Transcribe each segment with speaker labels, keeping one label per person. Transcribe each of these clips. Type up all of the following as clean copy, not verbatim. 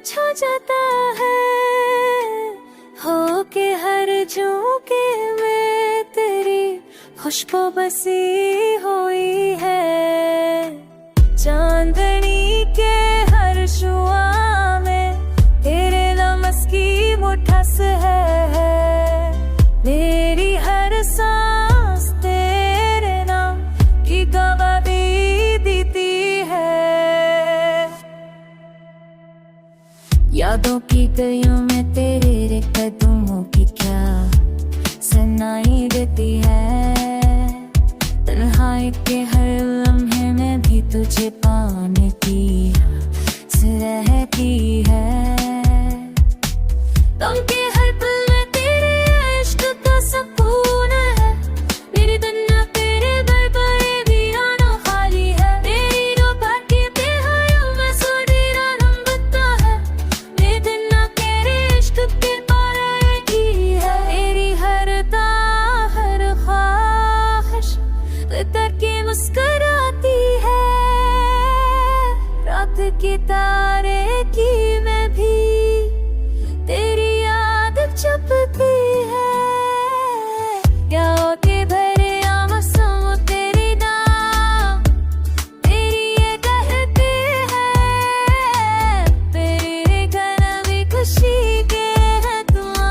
Speaker 1: कुछ हो जाता है, हो के हर झोंके में तेरी खुशबू बसी हुई है। चांदनी के हर शुआ में तेरे लम्स की मुठस है। मेरी हर सांस तेरे नाम की गवाही देती है। यादों की गलियों में तेरे कदमों की क्या सुनाई देती है। तन्हाई के हर लम्हे में भी तुझे पाने की रहती है। गम के हर पल में तेरे इश्क का सुकून है। मेरी दुनिया तेरे दर पर वीराना खाली है। मेरी रो भाटी बेहयाओं में सोडीरा रंगता है। मेरी दुनिया तेरे इश्क के पारे की है। मेरी हर दाह हर ख्वाहिश उतर के मुस्कुराती है। रात के तारे की मैं भी तेरी याद छुपती है। क्या होते भरे आंसू तेरे नाम तेरी ये कहते हैं। तेरे घर में खुशी के है दुआ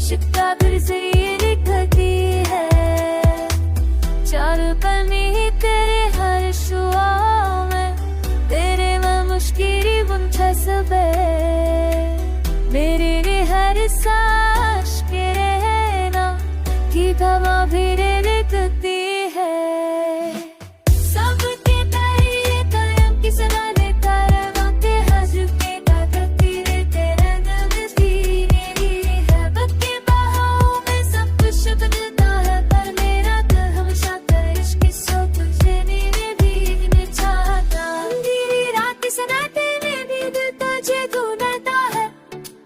Speaker 1: शिक्का फिर से ये लिखती है। चारों पल में ही तेरे हर शुआ में तेरे में मुश्किल मुंठस बे। मेरे लिए हर सांस के रहना की गवाह भी लिखती है। सबके तारे कलम की सदा देता रवाते हज़र के ताकती रे तेरे दिल मेरी है। बत्ती बहाओं में सब कुछ बदलता है, पर मेरा दिल हमेशा करिश की सोच तुझे मेरे भीगने चाहता। अंधेरी रात की सन्नाटे में भी दिल तुझे ढूंढता है।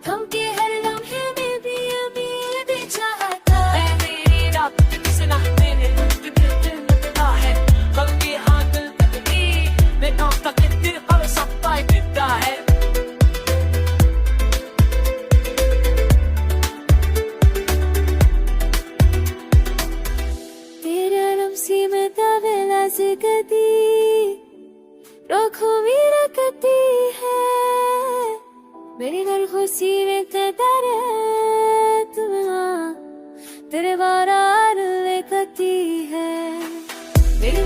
Speaker 1: हम के हर लम्हे में भी उम्मीद चाहता है।
Speaker 2: मेरी रात की सन्नाटे में दिल ढूंढता है। कल की हाँ दिल तकती मैं नाम तक दिल हर सप्ताह देता है।
Speaker 1: तेरा रमसी में तबला से गती रोखो मेरा कती है। मेरी घर खुशी में तेरे तुम्हारा तेरे बारा ले कती है। मेरी